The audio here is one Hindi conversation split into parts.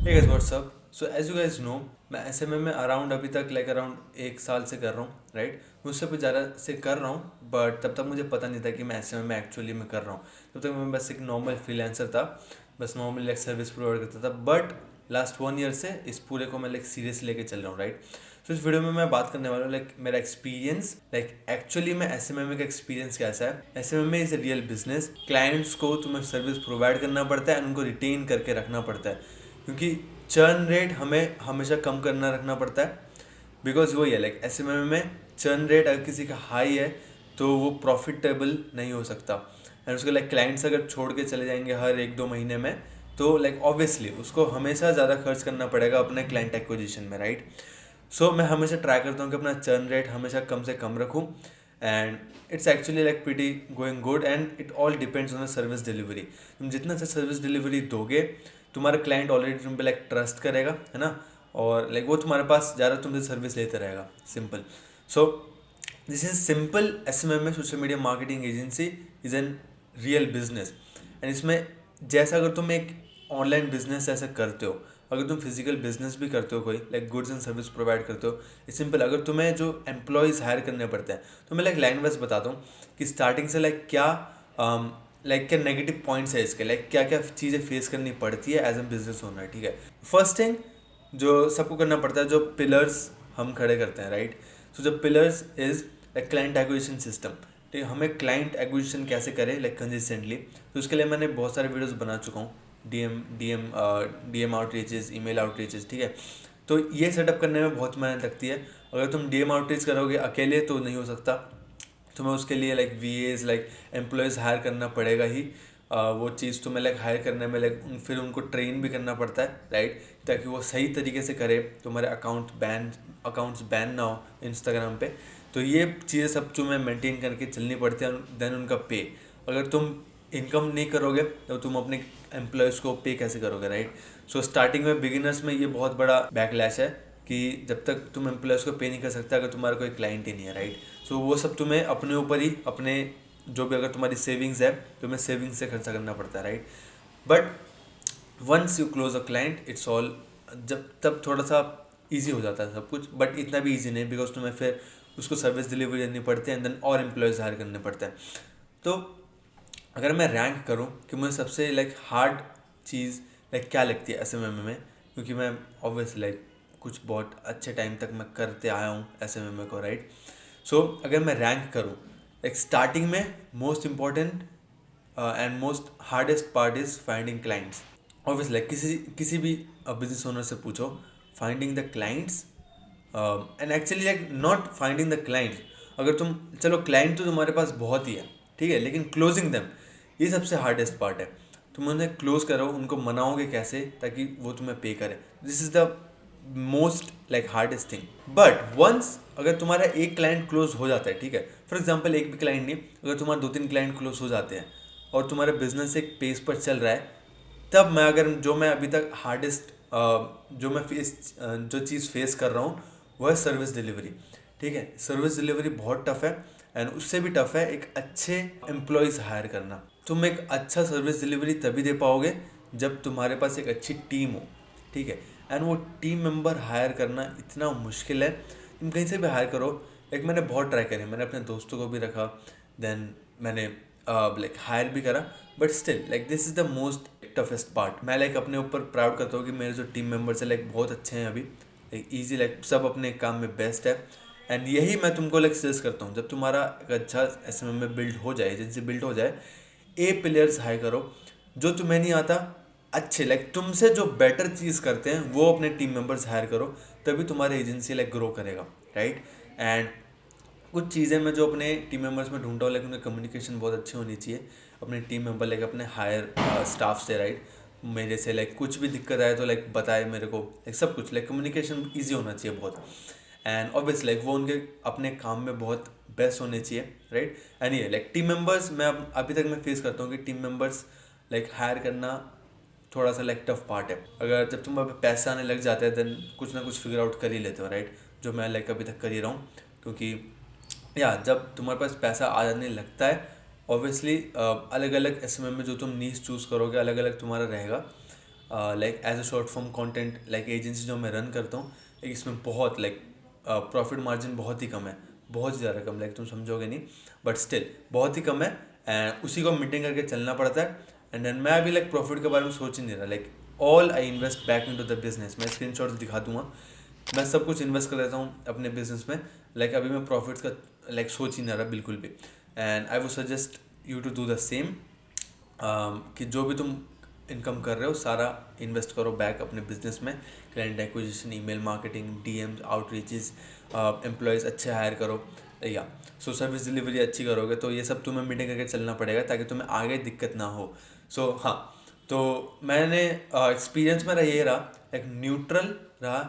Hey guys, what's up? So as you guys know, मैं एसएमएम में अराउंड अभी तक अराउंड 1 साल से कर रहा हूँ, राइट। उससे भी ज़्यादा से कर रहा हूँ, बट तब तक मुझे पता नहीं था कि मैं एसएमएम में एक्चुअली में कर रहा हूँ। तब तक मैं बस एक नॉर्मल फ्रीलांसर था, बस नॉर्मली सर्विस प्रोवाइड करता था। बट लास्ट 1 ईयर से इस पूरे को मैं सीरियस लेके चल रहा हूँ, राइट। तो इस वीडियो में मैं बात करने वाला हूँ मेरा एक्सपीरियंस, एक्चुअली में एसएमएम का एक्सपीरियंस कैसा है। SMM is a real business. Clients को तुम्हें सर्विस प्रोवाइड करना पड़ता है एंड उनको रिटेन करके रखना पड़ता है, क्योंकि चर्न रेट हमें हमेशा कम करना रखना पड़ता है। बिकॉज वही है एसएमएम में चर्न रेट अगर किसी का हाई है तो वो प्रॉफिटेबल नहीं हो सकता। एंड उसके क्लाइंट्स अगर छोड़ के चले जाएंगे हर 1-2 महीने में, तो ऑब्वियसली उसको हमेशा ज़्यादा खर्च करना पड़ेगा अपने क्लाइंट एक्विजिशन में, राइट। सो मैं हमेशा ट्राई करता हूँ कि अपना चर्न रेट हमेशा कम से कम रखूँ। And it's actually pretty going good and it all depends on the service delivery. तुम जितना अच्छा सर्विस डिलीवरी दोगे, तुम्हारा क्लाइंट ऑलरेडी तुम पे ट्रस्ट करेगा, है ना। और वो तुम्हारे पास ज़्यादा तुमसे सर्विस लेते रहेगा। Simple. So this is simple. SMM में social media marketing agency is an real business. And इसमें जैसा अगर तुम एक ऑनलाइन बिजनेस ऐसा करते हो, अगर तुम फिजिकल बिजनेस भी करते हो, कोई गुड्स एंड सर्विस प्रोवाइड करते हो, ये सिंपल। अगर तुम्हें जो एम्प्लॉयज़ हायर करने पड़ते हैं, तो मैं लाइन वाइज बताता हूँ कि स्टार्टिंग से क्या क्या नेगेटिव पॉइंट्स है इसके, क्या क्या चीज़ें फेस करनी पड़ती है एज ए बिजनेस ओनर, ठीक है। फर्स्ट थिंग जो सबको करना पड़ता है, जो पिलर्स हम खड़े करते हैं, राइट। सो जो pillars is client acquisition system, ठीक है। हमें क्लाइंट एक्विजिशन कैसे करें कंसिस्टेंटली, तो उसके लिए मैंने बहुत सारे वीडियोस बना चुका हूँ। डीएम आउटरीचेस, ईमेल आउटरीचेस, ठीक है। तो ये सेटअप करने में बहुत मेहनत लगती है। अगर तुम डीएम आउटरीच करोगे अकेले तो नहीं हो सकता, तुम्हें उसके लिए वीएस एम्प्लॉयज़ हायर करना पड़ेगा ही। वो चीज़ तुम्हें हायर करने में फिर उनको ट्रेन भी करना पड़ता है, राइट, ताकि वो सही तरीके से करे, तुम्हारे अकाउंट्स बैन ना हो इंस्टाग्राम पे। तो ये चीज़ें सब तुम्हें मेंटेन करके चलनी पड़ती है। देन उनका पे, अगर तुम इनकम नहीं करोगे तो तुम अपने एम्प्लॉयज़ को पे कैसे करोगे, राइट। सो स्टार्टिंग में बिगिनर्स में ये बहुत बड़ा बैकलैश है कि जब तक तुम एम्प्लॉयज़ को पे नहीं कर सकते अगर तुम्हारा कोई क्लाइंट ही नहीं है, राइट। सो वो सब तुम्हें अपने ऊपर ही, अपने जो भी अगर तुम्हारी सेविंग्स है, तुम्हें सेविंग्स से खर्चा करना पड़ता है, right. But once you close a client, it's all, जब तब थोड़ा सा ईजी हो जाता है सब कुछ, बट इतना भी ईजी नहीं, बिकॉज तुम्हें फिर उसको सर्विस डिलीवरी देनी पड़ती है एंड देन और एम्प्लॉयज़ हायर करने पड़ते हैं। तो अगर मैं रैंक करूँ कि मुझे सबसे हार्ड चीज़ क्या लगती है एसएमएम में, क्योंकि मैं ऑब्वियसली कुछ बहुत अच्छे टाइम तक मैं करते आया हूँ एसएमएम को, राइट। सो अगर मैं रैंक करूँ, स्टार्टिंग में most important and most hardest part is finding clients. Obviously किसी भी बिजनेस ओनर से पूछो, finding the clients and actually not finding the clients. अगर तुम, चलो क्लाइंट तो तुम्हारे पास बहुत ही है, ठीक है, लेकिन क्लोजिंग देम, ये सबसे हार्डेस्ट पार्ट है। तुम उन्हें क्लोज करो, उनको मनाओगे कैसे ताकि वो तुम्हें पे करे। This is the most hardest thing. But once अगर तुम्हारा एक क्लाइंट क्लोज हो जाता है, ठीक है, फॉर एग्जाम्पल एक भी क्लाइंट नहीं, अगर तुम्हारे 2-3 क्लाइंट क्लोज हो जाते हैं और तुम्हारा बिजनेस एक पेस पर चल रहा है, तब मैं अभी तक हार्डेस्ट जो चीज़ फेस कर रहा हूँ वो है सर्विस डिलीवरी, ठीक है। सर्विस डिलीवरी बहुत टफ है एंड उससे भी टफ है एक अच्छे एम्प्लॉयज़ हायर करना। तुम एक अच्छा सर्विस डिलीवरी तभी दे पाओगे जब तुम्हारे पास एक अच्छी टीम हो, ठीक है। एंड वो टीम मेंबर हायर करना इतना मुश्किल है, तुम कहीं से भी हायर करो। मैंने बहुत ट्राई करे, मैंने अपने दोस्तों को भी रखा, देन मैंने हायर भी करा, but still this is the most toughest part. मैं अपने ऊपर प्राउड करता हूँ कि मेरे जो टीम मेंबर्स है बहुत अच्छे हैं अभी, ईजी, सब अपने काम में बेस्ट है। एंड यही मैं तुमको सजेस्ट करता हूँ, जब तुम्हारा एक अच्छा एसएमएम में बिल्ड हो जाए, एजेंसी बिल्ड हो जाए, ए प्लेयर्स हायर करो जो तुम्हें नहीं आता, अच्छे तुमसे जो बेटर चीज़ करते हैं वो अपने टीम मेंबर्स हायर करो, तभी तुम्हारी एजेंसी ग्रो करेगा, राइट। एंड कुछ चीज़ें मैं जो अपने टीम मेंबर्स में ढूंढता हूँ, उनकी कम्युनिकेशन बहुत अच्छी होनी चाहिए अपने टीम मेंबर अपने हायर स्टाफ से, राइट। मेरे से कुछ भी दिक्कत आए तो बताए मेरे को, सब कुछ कम्युनिकेशन ईजी होना चाहिए बहुत। एंड ऑब्वियस वो उनके अपने काम में बहुत बेस्ट होने चाहिए, राइट। एंड ये टीम मेंबर्स मैं अभी तक मैं फेस करता हूँ कि टीम मेंबर्स हायर करना थोड़ा सा टफ पार्ट है। अगर जब तुम पैसा आने लग जाता है देन कुछ ना कुछ फिगर आउट कर ही लेते हो, राइट, जो मैं अभी तक कर ही रहा हूँ। क्योंकि जब तुम्हारे पास पैसा आ जाने लगता है, ऑब्वियसली अलग अलग एसएमएम में जो तुम नीश चूज़ करोगे अलग अलग तुम्हारा रहेगा। Like as a short form content like agency जो मैं रन करता हूँ, लाइक इसमें बहुत लाइक प्रॉफिट मार्जिन बहुत ही कम है, बहुत ही ज़्यादा कम, लाइक तुम समझोगे नहीं, बट स्टिल बहुत ही कम है। एंड उसी को मेंटेन करके चलना पड़ता है। एंड देन मैं अभी लाइक प्रॉफिट के बारे में सोच ही नहीं रहा, like all I invest back into the business. मैं स्क्रीनशॉट्स दिखा दूंगा, मैं सब कुछ इन्वेस्ट कर देता हूँ अपने बिजनेस में। लाइक अभी मैं प्रॉफिट्स का लाइक सोच ही नहीं रहा बिल्कुल भी। And I would suggest you to do the same, कि जो भी तुम इनकम कर रहे हो सारा इन्वेस्ट करो बैक अपने बिजनेस में। Client acquisition, email marketing, DMs, outreaches, employees अच्छे हायर करो, या सो सर्विस डिलीवरी अच्छी करोगे तो ये सब तुम्हें मीटिंग करके चलना पड़ेगा ताकि तुम्हें आगे दिक्कत ना हो। सो हाँ, तो मैंने एक्सपीरियंस मेरा ये रहा, एक न्यूट्रल रहा।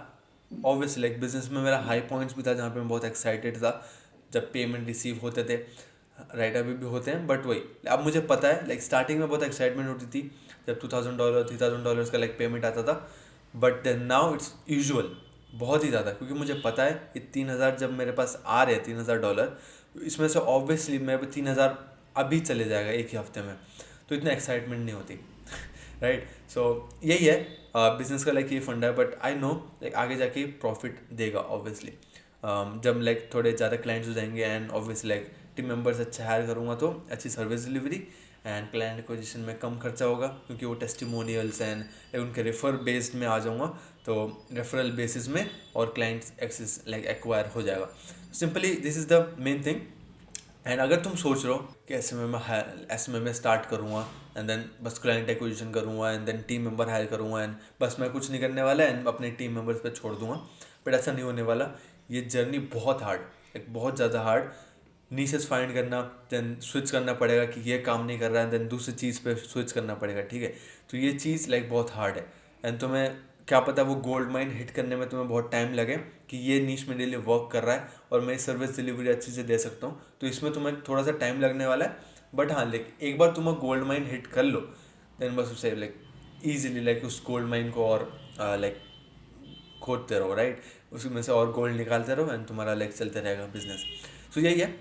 ऑब्वियसली लाइक बिजनेस में मेरा हाई पॉइंट्स भी था जहाँ पे मैं बहुत एक्साइटेड था जब पेमेंट रिसीव होते थे, राइट, अभी भी होते हैं, बट वही अब मुझे पता है लाइक स्टार्टिंग में बहुत एक्साइटमेंट होती थी जब $2000 $3000 का लाइक पेमेंट आता था, but then now it's usual, बहुत ही ज़्यादा, क्योंकि मुझे पता है ये 3000 जब मेरे पास आ रहे हैं $3000, इसमें से ऑब्वियसली मेरे 3000 अभी चले जाएगा एक ही हफ्ते में, तो इतना एक्साइटमेंट नहीं होती। राइट, सो यही है बिजनेस का लाइक ये फंडा है, बट आई नो लाइक आगे जाके प्रॉफिट देगा ऑब्वियसली, जब लाइक थोड़े ज़्यादा क्लाइंट्स हो जाएंगे and obviously like team members अच्छे हायर करूँगा तो अच्छी service delivery and client acquisition में कम खर्चा होगा, क्योंकि वो टेस्टिमोनियल्स एंड उनके रेफर बेस्ड में आ जाऊँगा, तो रेफरल बेसिस में और क्लाइंट्स एक्सेस लाइक एक्वायर हो जाएगा। Simply this is the main thing. And अगर तुम सोच रहे हो कि ऐसे में मैं स्टार्ट करूँगा एंड देन बस क्लाइंट एक्विजिशन करूँगा and then team member hire करूँगा एंड बस मैं कुछ नहीं करने वाला एंड अपने टीम मेंबर्स पे छोड़ दूंगा, बट ऐसा नहीं होने वाला। ये जर्नी बहुत हार्ड, एक बहुत ज़्यादा हार्ड, नीशेस फाइंड करना, देन स्विच करना पड़ेगा कि ये काम नहीं कर रहा है, देन दूसरी चीज़ पे स्विच करना पड़ेगा, ठीक है। तो ये चीज़ लाइक बहुत हार्ड है एंड तुम्हें क्या पता वो गोल्ड माइन हिट करने में तुम्हें बहुत टाइम लगे कि ये नीश मेरे लिए वर्क कर रहा है और मैं सर्विस डिलीवरी अच्छे से दे सकता हूँ, तो इसमें तुम्हें थोड़ा सा टाइम लगने वाला है। बट हाँ, लाइक एक बार तुम्हें गोल्ड माइन हिट कर लो देन बस उसे लाइक ईजिली लाइक उस गोल्ड माइन को और लाइक खोदते रहो, राइट, उसमें से और गोल्ड निकालते रहो एंड तुम्हारा लाइक चलते रहेगा बिजनेस। सो यही है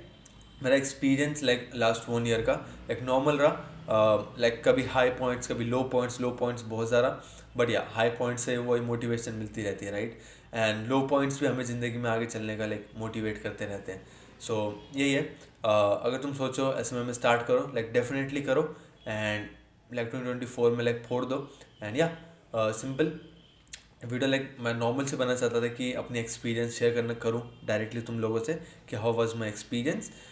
मेरा एक्सपीरियंस लाइक लास्ट 1 ईयर का, एक नॉर्मल रहा, लाइक कभी हाई पॉइंट्स कभी लो पॉइंट्स बहुत ज़्यादा, बट या हाई पॉइंट्स से वही मोटिवेशन मिलती रहती है, राइट, एंड लो पॉइंट्स भी हमें ज़िंदगी में आगे चलने का लाइक मोटिवेट करते रहते हैं। सो यही है, अगर तुम सोचो ऐसे में स्टार्ट करो, लाइक डेफिनेटली करो एंड लाइक 2024 में लाइक फोड़ दो। एंड या सिंपल वीडियो लाइक मैं नॉर्मल से बनना चाहता था कि अपनी एक्सपीरियंस शेयर करना करूँ डायरेक्टली तुम लोगों से कि हाउ वाज माई एक्सपीरियंस,